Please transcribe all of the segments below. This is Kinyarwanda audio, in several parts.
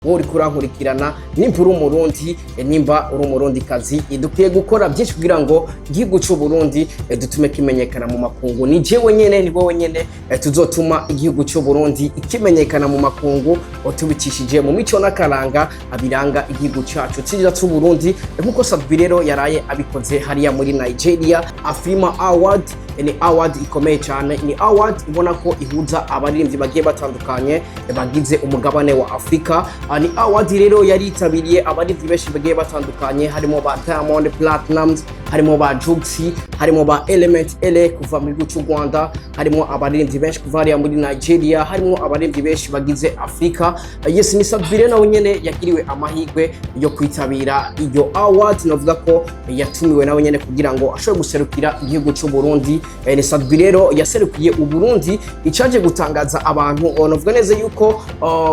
uri kurankurikirana nimba uri umurundi nimba uri umurundikazi dukwiye gukora byinshi kugira ngo igihugu cy'u Burundi dutume kimenyekana mu makungu. Ni jewe nyene ni wowe nyene tuzotuma igihugu cy'u Burundi ikimenyekana mu makungu tubicishije mu mico n'akaranga abiranga igihugu cyacu cy'u Burundi, nkuko SATURAMABAFRE rero yaraye abikoze hariya muri Nigeria. Afrima Award ni award ikomeye cyane, ni award ibona ko ihuza abaririmbyi bagiye batandukanye bagize umugabane wa Afrika. Ni award rero yaritabiriye abaririmbyi benshi bagiye batandukanye, harimo ba Diamond Platnumz, harimo ba Juxi, harimo ba Element LA kuva mu gihugu cy'u Rwanda, harimo abaririmbyi benshi kuva hariya muri Nigeria, harimo abaririmbyi benshi bagize Afrika. Yes, ni SATURAMABAFRE nawe nyene yagiriwe amahirwe yo kwitabira iyo award, novuga ko yatumiwe nawe nyene kugira ngo ashobore guserukira igihugu cy'u Burundi. Ni SATURAMABAFRE rero yaserukiye Uburundi, icaje gutangaza abantu novuga neza yuko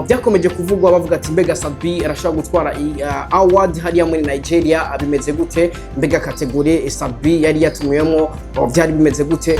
byakomeje kuvugwa bavuga ati mbega SATURAMABAFRE arashobora gutwara award hariya muri Nigeria, abimeze gute? Mbega kategori SATURAMABAFRE yari yatumiyemo byari bimeze gute?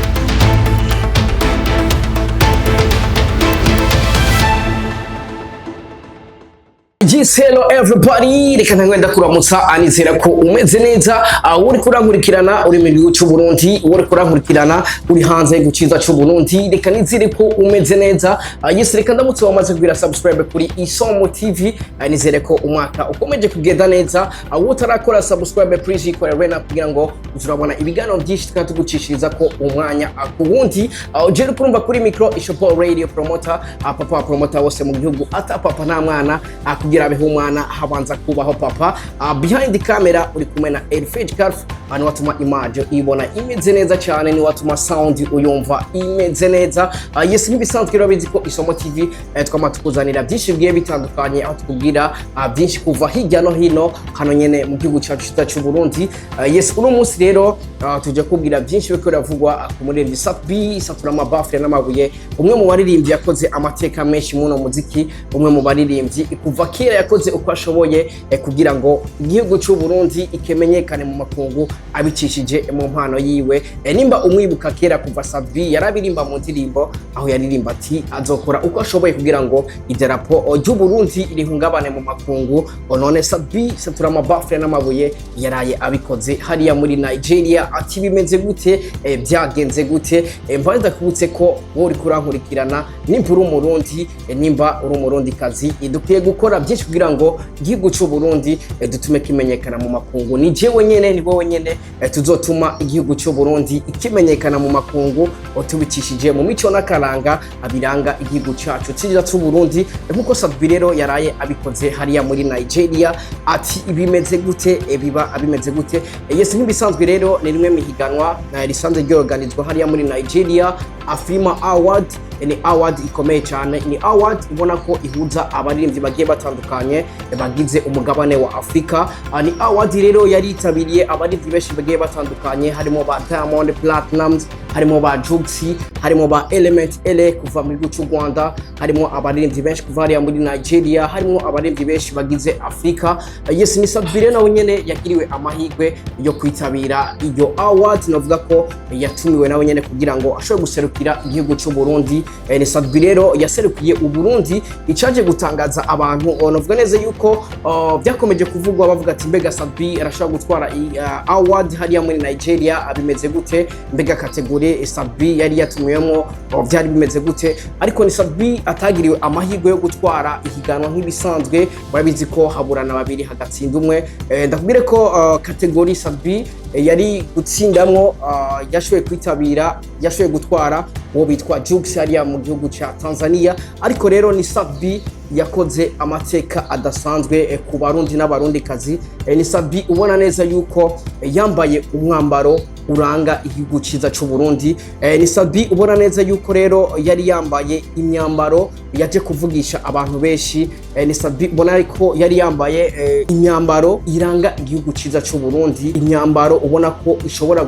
Hello everybody, reka ntangwenda kuramutsa anizera ko umeze neza. Uri kurankurikirana uri mu gihugu cy'u Burundi, uri kurankurikirana uri hanze y'igihugu cyiza cy'u Burundi, reka nizere ko umeze neza. Yes, reka ndamutse wamaze kugira subscribe kuri Isomo TV, nizere ko umwaka ukomeje kugenda neza. Utarakora subscribe please ikora rena kugira ngo uzurabona ibiganiro byinshi tukatugucishiriza ko umwanya akubundi. Je kurumva kuri micro Ishopo Radio Promoter, papa promoter wose mu gihugu, ata papa nta mwana kugira abeho umwana habanza kubaho papa. Behind the camera uri kumwe na Elfage Calf, ni watuma image ibona imeze neza cyane, ni watuma sound uyumva imeze neza. Yes, nibisanzwe rero bizi ko Isomo TV twama tukuzanira byinshi bigiye bitandukanye, aho tukubwira byinshi kuva hirya no hino hano nyene mu gihugu cyacu cy'u Burundi. Yes, uno munsi rero tuje kubwira byinshi biko biravugwa ku muririmbyi SATURAMABAFRE n'amabuye, umwe mu baririmbyi yakoze amateka menshi mu no muziki, umwe mu baririmbyi kuva kera yakoze uko ashoboye kugira ngo igihugu cy'u Burundi ikimenyekane mu makungu abicishije mu mpano yiwe. Nimba umwibuka kera kuva SATURAMABAFRE yarabirimba mu ndirimbo, aho yaririmba ati azokora uko ashoboye kugira ngo idarapo ry'u Burundi rihungabane mu makungu. None SATURAMABAFRE n'amabuye yaraye abikoze hariya muri Nigeria. Ati bimeze gute? Byagenze gute? Mbanza kubutse ko uri kurankurikirana nimba uri umurundi nimba uri umurundikazi dukwiye gukora byinshi kugira ngo igihugu cy'u Burundi dutume kimenyekana mu makungu. Ni jewe nyene ni wowe nyene tuzotuma igihugu cy'u Burundi ikimenyekana mu makungu tubicishije mu mico n'akaranga abiranga igihugu cyacu cy'u Burundi, nkuko SATURAMABAFRE rero yaraye abikoze hariya muri Nigeria. Ati ibimeze gute? Biba abimeze gute? Yes, nibisanzwe rero ni rimwe mihiganwa risanzwe ryorganizwa hariya muri Nigeria. Afrima Award ni award ikomeye cyane, ni award ibona ko ihuza abaririmbyi bagiye batandukanye bagize umugabane wa Afrika. Ni award rero yaritabiriye abaririmbyi benshi bagiye batandukanye, harimo ba Diamond Platnumz, harimo ba Juxi, harimo ba Element LA kuva mu gihugu cy'u Rwanda, harimo abaririmbyi benshi kuva hariya muri Nigeria, harimo abaririmbyi benshi bagize Afrika. Yes, ni SATURAMABAFRE nawe nyene yagiriwe amahirwe yo kwitabira iyo award, novuga ko yatumiwe nawe nyene kugira ngo ashobore guserukira igihugu cy'u Burundi. Ni SATURAMABAFRE rero yaserukiye Uburundi, icaje gutangaza abantu novuga neza yuko byakomeje kuvugwa bavuga ati mbega SATURAMABAFRE arashobora gutwara award hariya muri Nigeria, abimeze gute? Mbega kategori SATURAMABAFRE yari yatumiyemo byari bimeze gute? Ariko ni SATURAMABAFRE atagiriwe amahirwe yo gutwara ihiganwa nk'ibisanzwe, babizi ko haburana babiri hagatsinda umwe. Ndakubwire ko kategori SATURAMABAFRE yari gutsindamwo yashoboye kwitabira, yashoboye gutwara uwo bitwa Juxi hariya mu gihugu cya Tanzania. Ariko rero ni SATURAMABAFRE yakoze amateka adasanzwe ku barundi n'abarundikazi. Ni SATURAMABAFRE ubona neza yuko yambaye umwambaro uranga igihugu cyiza cy'u Burundi. Ni SATURAMABFRE ubona neza yuko rero yari yambaye imyambaro yaje kuvugisha abantu benshi. Ni SATURAMABFRE ubona ko yari yambaye imyambaro iranga igihugu cyiza cy'u Burundi, imyambaro ubona ko ishobora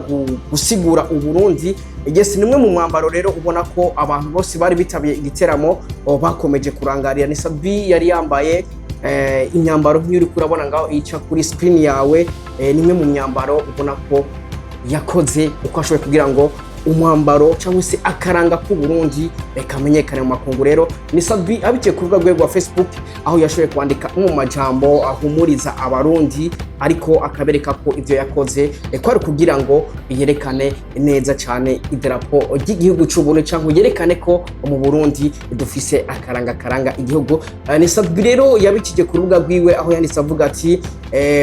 gusigura Uburundi. Yes, nimwe mu mwambaro rero ubona ko abantu bose bari bitabiye igiteramo bakomeje kurangarira. Ni SATURAMABFRE yari yambaye imyambaro nk'iyo uri kurabona ngaho ica kuri screen yawe, nimwe mu myambaro ubona ko yakoze uko ashoboye kugira ngo umwambaro cyangwa se akaranga ku Burundi kamenyekane mu makungu. Rero ni Sabi abiciye ku rubuga rwa Facebook aho yashoboye kwandika mu majambo ahumuriza abarundi ariko akabereka ko ivyo yakoze ko ari kugira ngo yerekane neza cyane idarapo ry'igihugu cy'u Burundi cyangwa yerekane ko mu Burundi dufise akaranga igihugu. Ni Sabi rero yabikije ku rubuga rwiwe aho yanditse avuga ati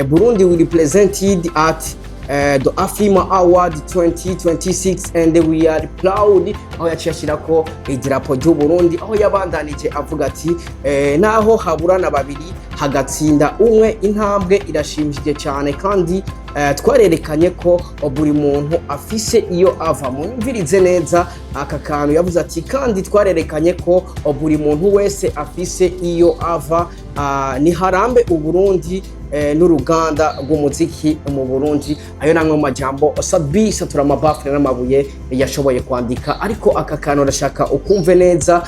Burundi will be presented at the AFIMA Award 2026 and we are proud. Aho yacishira ko idarapo ry'u Burundi aho yabandanije avuga ati naho haburana babiri hagatsinda umwe, intambwe irashimishije cyane kandi twarerekanye ko buri muntu afise iyo ava. Mumvirize neza aka kantu yavuze ati kandi twarerekanye ko buri muntu wese afise iyo ava. Ni harambe Uburundi n'uruganda rw'umuziki mu Burundi. Ayo namwe mu majambo Sabi SATURAMABAFRE n'amabuye yashoboye kwandika, ariko aka kantu ndashaka ukumve neza.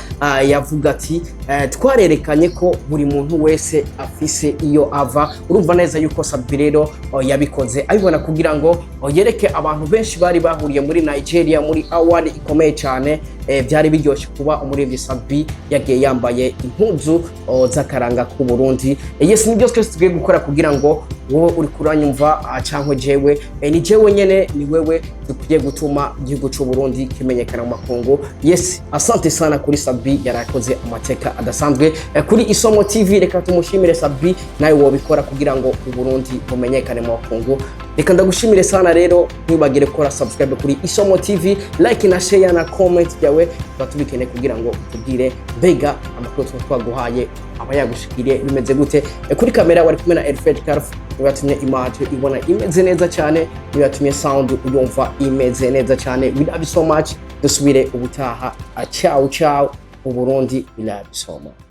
Yavuga ati twarerekanye ko buri muntu wese afise iyo ava. Urumva neza yuko Sabi rero yabikoze abibona kugira ngo yereke abantu benshi bari bahuriye muri Nigeria muri award ikomeye cyane. Byari biryoshye kuba umuririmbyi Sabi yagiye yambaye impuzu z'akaranga ku Burundi. Yes, ni byose twese tugiye gukora kugira ngo wowe uri kuranyumva cyangwa jewe ni jewe nyene ni wewe dukwiye gutuma igihugu cy'u Burundi kimenyekana mu makungu. Yes, asante sana kuri Sabi yarakoze amateka adasanzwe kuri Isomo TV. Reka tumushimire Sabi, nawe wobikora kugira ngo u Burundi bumenyekane mu makungu. Reka ndagushimire sana rero, ntibagire gukora subscribe kuri Isomo TV, like na share na comment yawe batubikene kugira ngo tubwire mbega amakuru twaguhaye aba yagushikiriye bimeze gute. Kuri kamera wari kumena Elfred Karf, bibatumye image ibona imeze neza cyane, bibatumye sound uyumva imeze neza cyane. We love you so much. Dusubire ubutaha. Ciao ciao. Uburundi we love you so much.